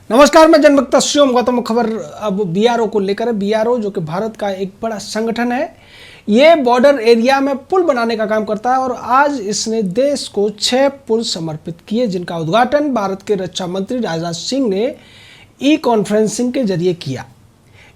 नमस्कार, मैं जनभक्त शिवम गौतम। खबर अब बीआरओ को लेकर है। बीआरओ जो कि भारत का एक बड़ा संगठन है, ये बॉर्डर एरिया में पुल बनाने का काम करता है और आज इसने देश को 6 पुल समर्पित किए, जिनका उद्घाटन भारत के रक्षा मंत्री राजनाथ सिंह ने ई कॉन्फ्रेंसिंग के जरिए किया।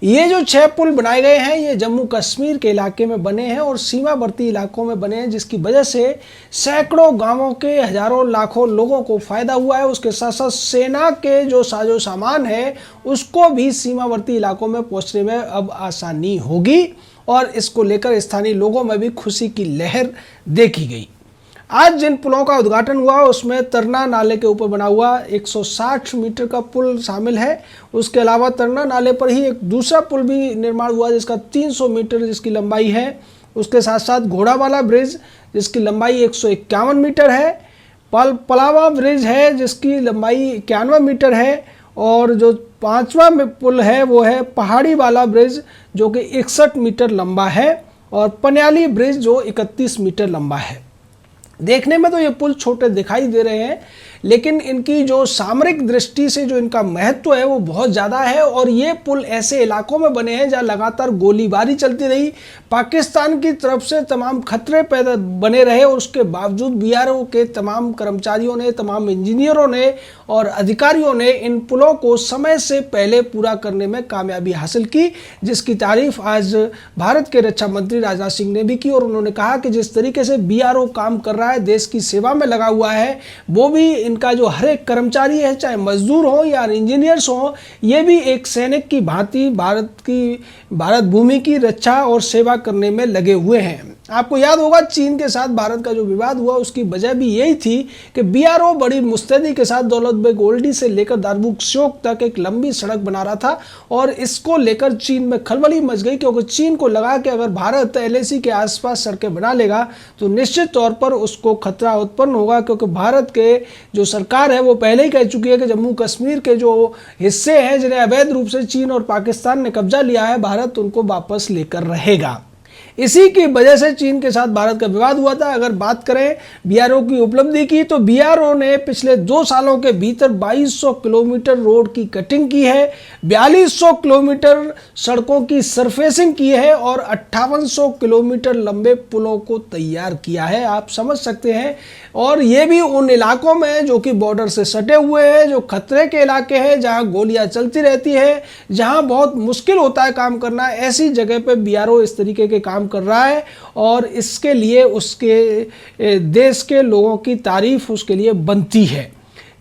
ये जो 6 पुल बनाए गए हैं, ये जम्मू कश्मीर के इलाके में बने हैं और सीमावर्ती इलाकों में बने हैं, जिसकी वजह से सैकड़ों गांवों के हजारों लाखों लोगों को फायदा हुआ है। उसके साथ साथ सेना के जो साजो सामान है उसको भी सीमावर्ती इलाकों में पहुंचने में अब आसानी होगी और इसको लेकर स्थानीय लोगों में भी खुशी की लहर देखी गई। आज जिन पुलों का उद्घाटन हुआ उसमें तरना नाले के ऊपर बना हुआ 160 मीटर का पुल शामिल है। उसके अलावा तरना नाले पर ही एक दूसरा पुल भी निर्माण हुआ जिसका 300 मीटर जिसकी लंबाई है। उसके साथ साथ घोड़ावाला ब्रिज जिसकी लंबाई 151 मीटर है। पलावा ब्रिज है जिसकी लंबाई 91 मीटर है और जो 5वां पुल है वो है पहाड़ी वाला ब्रिज जो कि 61 मीटर लंबा है और पन्याली ब्रिज जो 31 मीटर लंबा है। देखने में तो ये पुल छोटे दिखाई दे रहे हैं, लेकिन इनकी जो सामरिक दृष्टि से जो इनका महत्व है वो बहुत ज़्यादा है और ये पुल ऐसे इलाकों में बने हैं जहाँ लगातार गोलीबारी चलती रही, पाकिस्तान की तरफ से तमाम खतरे पैदा बने रहे और उसके बावजूद बीआरओ के तमाम कर्मचारियों ने, तमाम इंजीनियरों ने और अधिकारियों ने इन पुलों को समय से पहले पूरा करने में कामयाबी हासिल की, जिसकी तारीफ आज भारत के रक्षा मंत्री राजनाथ सिंह ने भी की। और उन्होंने कहा कि जिस तरीके से बीआरओ काम कर रहा है, देश की सेवा में लगा हुआ है, वो भी इनका जो हर एक कर्मचारी है, चाहे मजदूर हो या इंजीनियर्स हो, ये भी एक सैनिक की भांति भारत भूमि की रक्षा और सेवा करने में लगे हुए हैं। आपको याद होगा चीन के साथ भारत का जो विवाद हुआ उसकी वजह भी यही थी कि बीआरओ बड़ी मुस्तैदी के साथ दौलत बेग ओल्डी से लेकर दारबुक शोक तक एक लंबी सड़क बना रहा था और इसको लेकर चीन में खलबली मच गई, क्योंकि चीन को लगा कि अगर भारत एलएसी के आसपास सड़कें बना लेगा तो निश्चित तौर पर उसको खतरा उत्पन्न होगा, क्योंकि भारत के जो सरकार है वो पहले ही कह चुकी है कि जम्मू कश्मीर के जो हिस्से हैं जिन्हें अवैध रूप से चीन और पाकिस्तान ने कब्जा लिया है, भारत उनको वापस लेकर रहेगा। इसी की वजह से चीन के साथ भारत का विवाद हुआ था। अगर बात करें बीआरओ की उपलब्धि की तो बीआरओ ने पिछले 2 सालों के भीतर 2200 किलोमीटर रोड की कटिंग की है, 4200 किलोमीटर सड़कों की सरफेसिंग की है और 5800 किलोमीटर लंबे पुलों को तैयार किया है। आप समझ सकते हैं, और ये भी उन इलाकों में जो कि बॉर्डर से सटे हुए हैं, जो खतरे के इलाके हैं, जहां गोलियां चलती रहती है, जहां बहुत मुश्किल होता है काम करना, ऐसी जगह पे बीआरओ इस तरीके के काम कर रहा है और इसके लिए उसके देश के लोगों की तारीफ उसके लिए बनती है।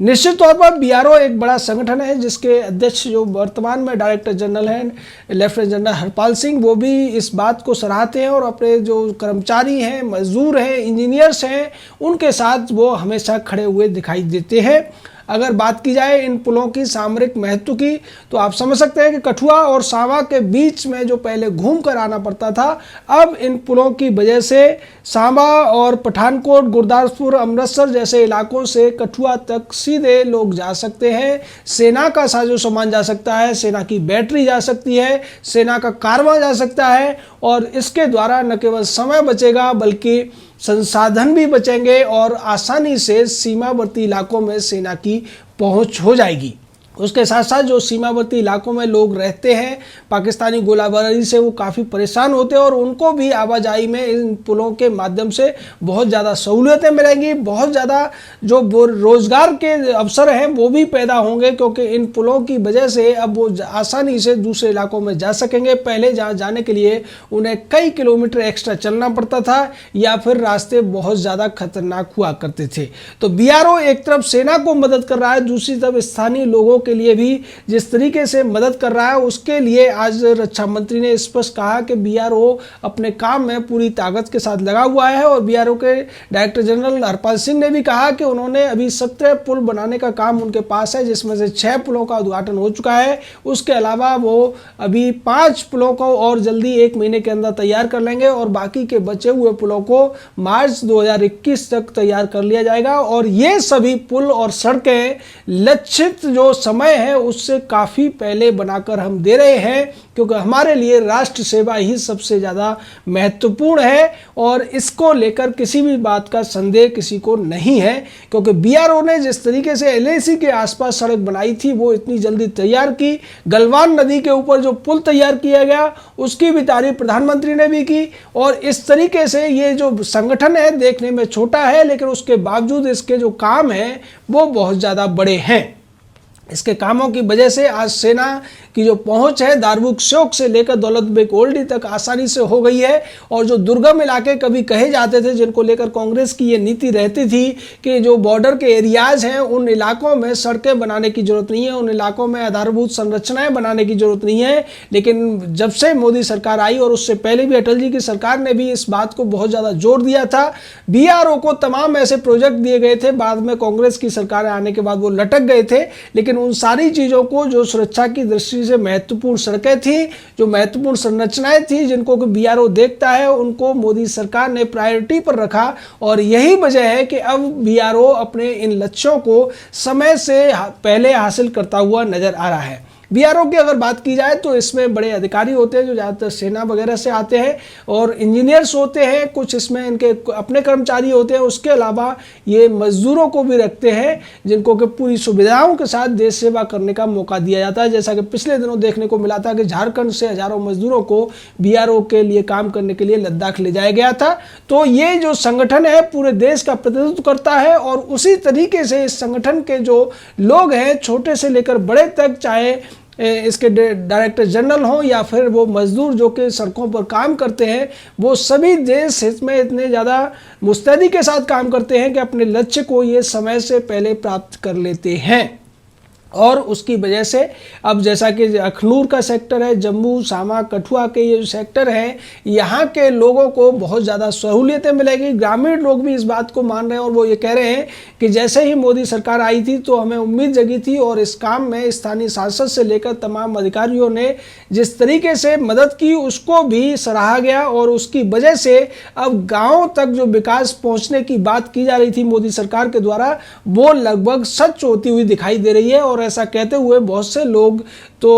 निश्चित तौर पर बीआरओ एक बड़ा संगठन है जिसके अध्यक्ष जो वर्तमान में डायरेक्टर जनरल हैं लेफ्टिनेंट जनरल हरपाल सिंह, वो भी इस बात को सराहते हैं और अपने जो कर्मचारी हैं, मजदूर हैं, इंजीनियर्स हैं, उनके साथ वो हमेशा खड़े हुए दिखाई देते हैं। अगर बात की जाए इन पुलों की सामरिक महत्व की तो आप समझ सकते हैं कि कठुआ और सांबा के बीच में जो पहले घूम कर आना पड़ता था, अब इन पुलों की वजह से सांबा और पठानकोट, गुरदासपुर, अमृतसर जैसे इलाकों से कठुआ तक सीधे लोग जा सकते हैं। सेना का साजो सामान जा सकता है, सेना की बैटरी जा सकती है, सेना का कारवां जा सकता है और इसके द्वारा न केवल समय बचेगा बल्कि संसाधन भी बचेंगे और आसानी से सीमावर्ती इलाकों में सेना की पहुंच हो जाएगी। उसके साथ साथ जो सीमावर्ती इलाकों में लोग रहते हैं, पाकिस्तानी गोलाबारी से वो काफ़ी परेशान होते हैं और उनको भी आवाजाही में इन पुलों के माध्यम से बहुत ज़्यादा सहूलियतें मिलेंगी, बहुत ज़्यादा जो रोज़गार के अवसर हैं वो भी पैदा होंगे, क्योंकि इन पुलों की वजह से अब वो आसानी से दूसरे इलाकों में जा सकेंगे। पहले जहाँ जाने के लिए उन्हें कई किलोमीटर एक्स्ट्रा चलना पड़ता था या फिर रास्ते बहुत ज़्यादा खतरनाक हुआ करते थे। तो बीआरओ एक तरफ सेना को मदद कर रहा है, दूसरी तरफ स्थानीय लोगों के लिए भी जिस तरीके से मदद कर रहा है, उसके लिए आज रक्षा मंत्री ने स्पष्ट कहा कि बीआरओ अपने काम में पूरी ताकत के साथ लगा हुआ है। और बीआरओ के डायरेक्टर जनरल हरपाल सिंह ने भी कहा कि उन्होंने अभी 17 पुल बनाने का काम उनके पास है, जिसमें से 6 पुलों का उद्घाटन हो चुका है। उसके अलावा वो अभी 5 पुलों को और जल्दी 1 महीने के अंदर तैयार कर लेंगे और बाकी के बचे हुए पुलों को मार्च 2021 तक तैयार कर लिया जाएगा। और ये सभी पुल और सड़कें लक्षित जो समय है उससे काफ़ी पहले बनाकर हम दे रहे हैं, क्योंकि हमारे लिए राष्ट्र सेवा ही सबसे ज़्यादा महत्वपूर्ण है और इसको लेकर किसी भी बात का संदेह किसी को नहीं है। क्योंकि बीआरओ ने जिस तरीके से एलएसी के आसपास सड़क बनाई थी वो इतनी जल्दी तैयार की, गलवान नदी के ऊपर जो पुल तैयार किया गया उसकी भी तारीफ प्रधानमंत्री ने भी की। और इस तरीके से ये जो संगठन है देखने में छोटा है, लेकिन उसके बावजूद इसके जो काम हैं वो बहुत ज़्यादा बड़े हैं। इसके कामों की वजह से आज सेना की जो पहुंच है दारबुक चौक से लेकर दौलत बेग ओल्डी तक आसानी से हो गई है। और जो दुर्गम इलाके कभी कहे जाते थे, जिनको लेकर कांग्रेस की ये नीति रहती थी कि जो बॉर्डर के एरियाज हैं उन इलाकों में सड़कें बनाने की जरूरत नहीं है, उन इलाकों में आधारभूत संरचनाएं बनाने की जरूरत नहीं है, लेकिन जब से मोदी सरकार आई और उससे पहले भी अटल जी की सरकार ने भी इस बात को बहुत ज़्यादा जोर दिया था। बीआरओ को तमाम ऐसे प्रोजेक्ट दिए गए थे, बाद में कांग्रेस की सरकार आने के बाद वो लटक गए थे, लेकिन उन सारी चीज़ों को जो सुरक्षा की दृष्टि से महत्वपूर्ण सड़कें थी, जो महत्वपूर्ण संरचनाएं थी जिनको बीआरओ देखता है, उनको मोदी सरकार ने प्रायोरिटी पर रखा। और यही वजह है कि अब बीआरओ अपने इन लक्ष्यों को समय से पहले हासिल करता हुआ नजर आ रहा है। बीआरओ की अगर बात की जाए तो इसमें बड़े अधिकारी होते हैं जो ज़्यादातर सेना वगैरह से आते हैं और इंजीनियर्स होते हैं, कुछ इसमें इनके अपने कर्मचारी होते हैं। उसके अलावा ये मजदूरों को भी रखते हैं जिनको कि पूरी सुविधाओं के साथ देश सेवा करने का मौका दिया जाता है। जैसा कि पिछले दिनों देखने को मिला था कि झारखंड से हजारों मजदूरों को बीआरओ के लिए काम करने के लिए लद्दाख ले जाया गया था। तो ये जो संगठन है पूरे देश का प्रतिनिधित्व करता है और उसी तरीके से इस संगठन के जो लोग हैं छोटे से लेकर बड़े तक, चाहे इसके डायरेक्टर जनरल हों या फिर वो मजदूर जो कि सड़कों पर काम करते हैं, वो सभी देश हित में इतने ज़्यादा मुस्तैदी के साथ काम करते हैं कि अपने लक्ष्य को ये समय से पहले प्राप्त कर लेते हैं। और उसकी वजह से अब जैसा कि अखनूर का सेक्टर है, जम्मू सामा कठुआ के ये जो सेक्टर हैं, यहाँ के लोगों को बहुत ज़्यादा सहूलियतें मिलेगी। ग्रामीण लोग भी इस बात को मान रहे हैं और वो ये कह रहे हैं कि जैसे ही मोदी सरकार आई थी तो हमें उम्मीद जगी थी और इस काम में स्थानीय सांसद से लेकर तमाम अधिकारियों ने जिस तरीके से मदद की उसको भी सराहा गया। और उसकी वजह से अब गाँव तक जो विकास पहुँचने की बात की जा रही थी मोदी सरकार के द्वारा, वो लगभग सच होती हुई दिखाई दे रही है। और ऐसा कहते हुए बहुत से लोग तो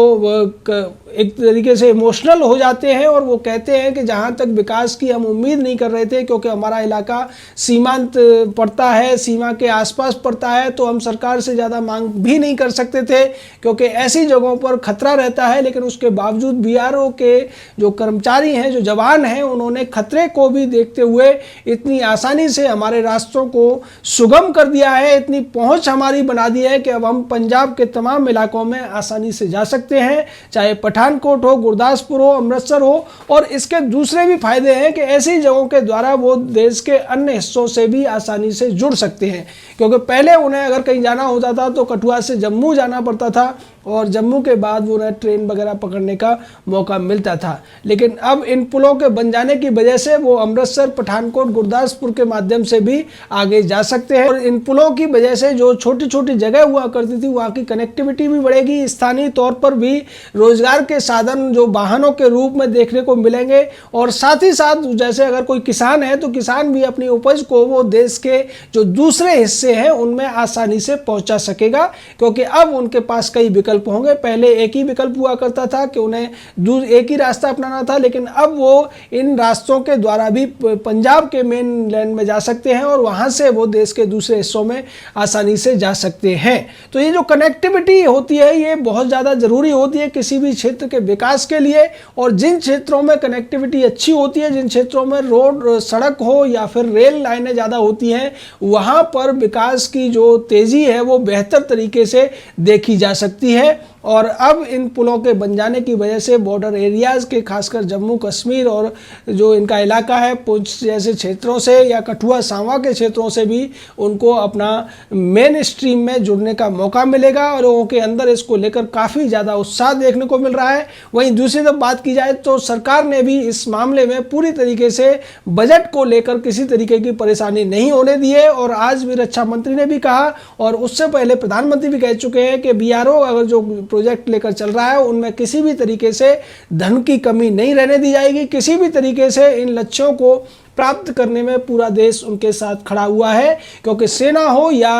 एक तरीके से इमोशनल हो जाते हैं और वो कहते हैं कि जहाँ तक विकास की हम उम्मीद नहीं कर रहे थे, क्योंकि हमारा इलाका सीमांत पड़ता है, सीमा के आसपास पड़ता है, तो हम सरकार से ज़्यादा मांग भी नहीं कर सकते थे क्योंकि ऐसी जगहों पर खतरा रहता है। लेकिन उसके बावजूद बीआरओ के जो कर्मचारी हैं, जो जवान हैं, उन्होंने खतरे को भी देखते हुए इतनी आसानी से हमारे रास्तों को सुगम कर दिया है, इतनी पहुँच हमारी बना दी है कि अब हम पंजाब के तमाम इलाकों में आसानी से जा सकते हैं, चाहे पठानकोट हो, गुरदासपुर हो, अमृतसर हो। और इसके दूसरे भी फायदे हैं कि ऐसी जगहों के द्वारा वो देश के अन्य हिस्सों से भी आसानी से जुड़ सकते हैं, क्योंकि पहले उन्हें अगर कहीं जाना होता था तो कठुआ से जम्मू जाना पड़ता था और जम्मू के बाद उन्हें ट्रेन वगैरह पकड़ने का मौका मिलता था। लेकिन अब इन पुलों के बन जाने की वजह से वो अमृतसर, पठानकोट, गुरदासपुर के माध्यम से भी आगे जा सकते हैं। और इन पुलों की वजह से जो छोटी छोटी जगह हुआ करती थी वहाँ की कनेक्टिविटी भी बढ़ेगी, स्थानीय तौर पर भी रोजगार के साधन जो वाहनों के रूप में देखने को मिलेंगे। और साथ ही साथ जैसे अगर कोई किसान है तो किसान भी अपनी उपज को वो देश के जो दूसरे हिस्से हैं उनमें आसानी से पहुंचा सकेगा, क्योंकि अब उनके पास कई विकल्प होंगे। पहले एक ही विकल्प हुआ करता था कि उन्हें एक ही रास्ता अपनाना था, लेकिन अब वो इन रास्तों के द्वारा भी पंजाब के मेन लैंड में जा सकते हैं और वहां से वो देश के दूसरे हिस्सों में आसानी से जा सकते हैं। तो ये जो कनेक्टिविटी होती है ये बहुत ज़्यादा ज़रूरी होती है किसी भी क्षेत्र के विकास के लिए। और जिन क्षेत्रों में कनेक्टिविटी अच्छी होती है, जिन क्षेत्रों में रोड, सड़क हो या फिर रेल लाइनें ज़्यादा होती हैं, वहाँ पर विकास की जो तेज़ी है वो बेहतर तरीके से देखी जा सकती है। और अब इन पुलों के बन जाने की वजह से बॉर्डर एरियाज़ के खासकर जम्मू कश्मीर और जो इनका इलाका है पुंछ जैसे क्षेत्रों से या कठुआ सांवा के क्षेत्रों से भी उनको अपना मेन स्ट्रीम में जुड़ने का मौका मिलेगा और लोगों के अंदर इसको लेकर काफ़ी ज़्यादा उत्साह देखने को मिल रहा है। वहीं दूसरी तरफ बात की जाए तो सरकार ने भी इस मामले में पूरी तरीके से बजट को लेकर किसी तरीके की परेशानी नहीं होने दी है। और आज भी रक्षा मंत्री ने भी कहा और उससे पहले प्रधानमंत्री भी कह चुके हैं कि बीआरओ अगर जो प्रोजेक्ट लेकर चल रहा है उनमें किसी भी तरीके से धन की कमी नहीं रहने दी जाएगी। किसी भी तरीके से इन लक्ष्यों को प्राप्त करने में पूरा देश उनके साथ खड़ा हुआ है, क्योंकि सेना हो या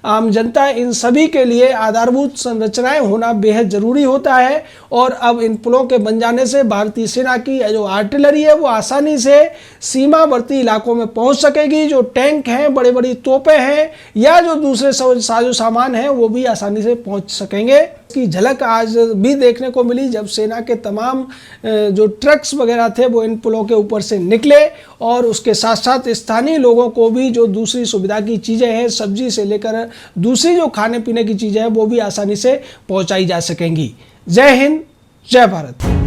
आम जनता, इन सभी के लिए आधारभूत संरचनाएं होना बेहद ज़रूरी होता है। और अब इन पुलों के बन जाने से भारतीय सेना की जो आर्टिलरी है वो आसानी से सीमावर्ती इलाकों में पहुंच सकेगी। जो टैंक हैं, बड़ी बड़ी तोपें हैं या जो दूसरे साजो सामान हैं वो भी आसानी से पहुंच सकेंगे। इसकी झलक आज भी देखने को मिली जब सेना के तमाम जो ट्रक्स वगैरह थे वो इन पुलों के ऊपर से निकले, और उसके साथ साथ स्थानीय लोगों को भी जो दूसरी सुविधा की चीज़ें हैं, सब्जी से लेकर दूसरी जो खाने पीने की चीज़ें हैं वो भी आसानी से पहुंचाई जा सकेंगी। जय हिंद, जय भारत।